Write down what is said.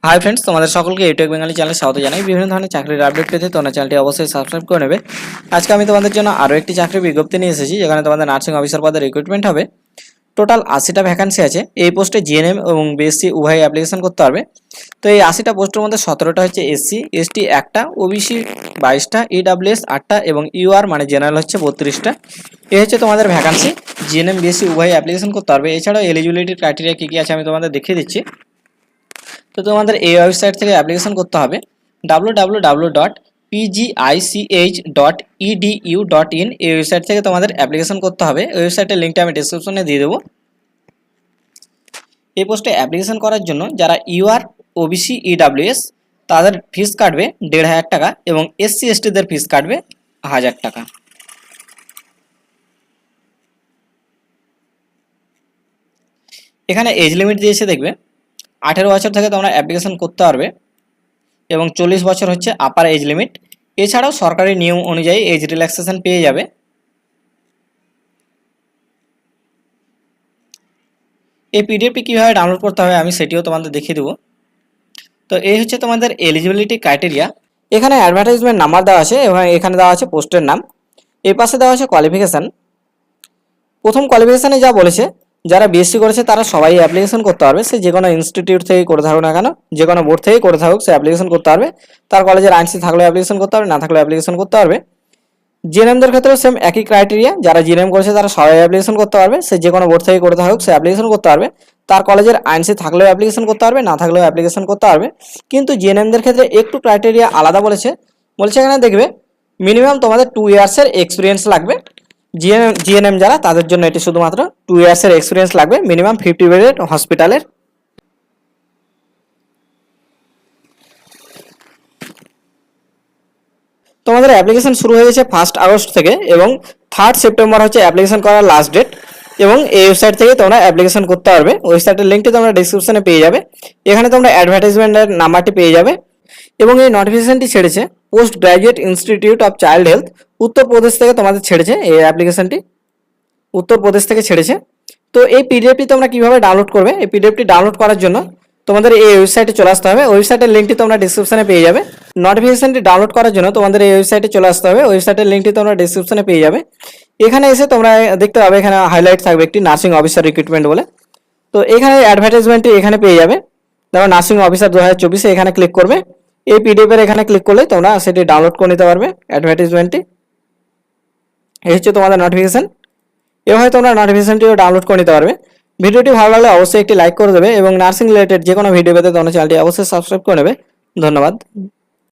Hi friends, তোমাদের সকলকে YouTube Bengali চ্যানেলে স্বাগত জানাই। বিভিন্ন ধরনের চাকরির আপডেট পেতে তোমার চ্যানেলটি অবশ্যই সাবস্ক্রাইব করে নেবে। আজকে আমি তোমাদের জন্য আরও একটি চাকরির বিজ্ঞপ্তি নিয়ে এসেছি, যেখানে তোমাদের নার্সিং অফিসার পদে রিক্রুটমেন্ট হবে। টোটাল 80টা ভ্যাকান্সি আছে। এই পোস্টে জিএনএম এবং বিএসসি উভয় অ্যাপ্লিকেশন করতে পারবে। তো এই 80টা পোস্টের মধ্যে 17টা হচ্ছে এসসি, এসটি একটা, ওবিসি 22টা, ইডাব্লিউএস 8টা এবং ইউআর মানে জেনারেল হচ্ছে 32টা। এই হচ্ছে তোমাদের ভ্যাকান্সি। জিএনএম বিএসসি উভয় অ্যাপ্লিকেশন করতে পারবে। এছাড়াও এলিজিবিলিটির ক্রাইটেরিয়া কী কী আছে আমি তোমাদের দেখিয়ে দিচ্ছি। তো তোমাদের এই ওয়েবসাইট থেকে অ্যাপ্লিকেশন করতে হবে www.pgich.edu.in। এই ওয়েবসাইট থেকে তোমাদের অ্যাপ্লিকেশন করতে হবে। ওয়েবসাইটের লিঙ্কটা আমি ডেসক্রিপশনে দিয়ে দেবো। এই পোস্টে অ্যাপ্লিকেশন করার জন্য যারা ইউআর, ওবিসি, ইডাব্লিউএস তাদের ফিস কাটবে 1500 টাকা এবং এসসি এসটিদের ফিস কাটবে 1000 টাকা। এখানে এজ লিমিট দিয়েছে, দেখবে 18 বছর থেকে তোমরা অ্যাপ্লিকেশন করতে পারবে এবং 40 বছর হচ্ছে আপার এজ লিমিট। এছাড়াও সরকারি নিয়ম অনুযায়ী এজ রিল্যাক্সেশন পেয়ে যাবে। এই পিডিএফটি কীভাবে ডাউনলোড করতে হবে আমি সেটিও তোমাদের দেখিয়ে দেবো। তো এই হচ্ছে তোমাদের এলিজিবিলিটি ক্রাইটেরিয়া। এখানে অ্যাডভার্টাইজমেন্ট নাম্বার দেওয়া আছে এবং এখানে দেওয়া আছে পোস্টের নাম। এই পাশে দেওয়া আছে কোয়ালিফিকেশান। প্রথম কোয়ালিফিকেশানে যা বলেছে, যারা বিএসসি করেছে তারা সবাই অ্যাপ্লিকেশন করতে পারবে। সে যে কোনো ইনস্টিটিউট থেকে করে থাকুক না কেন, যে কোনো বোর্ড থেকে করে থাকুক, সে অ্যাপ্লিকেশন করতে পারবে। তার কলেজের আইনসি থাকলেও অ্যাপ্লিকেশন করতে পারবে, না থাকলেও অ্যাপ্লিকেশন করতে পারবে। জিএনএমদের ক্ষেত্রেও সেম একই ক্রাইটেরিয়া। যারা জিএনএম করেছে তারা সবাই অ্যাপ্লিকেশন করতে পারবে। সে যে কোনো বোর্ড থেকে করে থাকুক, সে অ্যাপ্লিকেশন করতে পারবে। তার কলেজের আইনসি থাকলেও অ্যাপ্লিকেশন করতে পারবে, না থাকলেও অ্যাপ্লিকেশন করতে পারবে। কিন্তু জিএনএমদের ক্ষেত্রে একটু ক্রাইটেরিয়া আলাদা বলেছে। এখানে দেখবে মিনিমাম তোমাদের 2 ইয়ার্সের এক্সপিরিয়েন্স লাগবে। জিএনএম যারা, তাদের জন্য এটি শুধুমাত্র 2 ইয়ার্সের এক্সপিরিয়েন্স লাগবে মিনিমাম 50 বেডের হসপিটালের। তোমাদের অ্যাপ্লিকেশন শুরু হয়ে গেছে 1 আগস্ট থেকে এবং 3 সেপ্টেম্বর হচ্ছে অ্যাপ্লিকেশন করার লাস্ট ডেট। এবং এই ওয়েবসাইট থেকে তোমরা অ্যাপ্লিকেশন করতে পারবে। ওয়েবসাইটের লিঙ্কটি তোমরা ডিসক্রিপশনে পেয়ে যাবে। এখানে তোমরা অ্যাডভার্টাইজমেন্টের নাম্বারটি পেয়ে যাবে। এবং এই নোটিফিকেশনটি ছেড়েছে post graduate institute of child health, Uttar Pradesh থেকে তোমাদের ছেড়েছে এই অ্যাপ্লিকেশনটি। উত্তরপ্রদেশ থেকে ছেড়েছে। তো এই পিডিএফটি তোমরা কিভাবে ডাউনলোড করবে, এই পিডিএফটি ডাউনলোড করার জন্য তোমাদের এই ওয়েবসাইটে চলে আসতে হবে। ওয়েবসাইটের লিঙ্কটি তোমরা ডিসক্রিপশনে পেয়ে যাবে। নোটিফিকেশনটি ডাউনলোড করার জন্য তোমাদের এই ওয়েবসাইটে চলে আসতে হবে। ওয়েবসাইটের লিঙ্কটি তোমরা ডিসক্রিপশনে পেয়ে যাবে। এখানে এসে তোমরা দেখতে পাবে, এখানে হাইলাইট থাকবে একটি নার্সিং অফিসার রিক্রুটমেন্ট বলে। তো এখানে অ্যাডভার্টাইজমেন্টটি এখানে পেয়ে যাবে। দেখো নার্সিং অফিসার 2024, এখানে ক্লিক করবে। এই পিডিএফের এখানে ক্লিক করলে তোমরা সেটি ডাউনলোড করে নিতে পারবে অ্যাডভার্টাইজমেন্টটি। এই হচ্ছে তোমাদের নোটিফিকেশন। এভাবে তোমরা নোটিফিকেশনটিও ডাউনলোড করে নিতে পারবে। ভিডিওটি ভালো লাগলে অবশ্যই একটি লাইক করে দেবে এবং নার্সিং রিলেটেড যে কোনো ভিডিও পেতে তোমরা চ্যানেলটি অবশ্যই সাবস্ক্রাইব করে নেবে। ধন্যবাদ।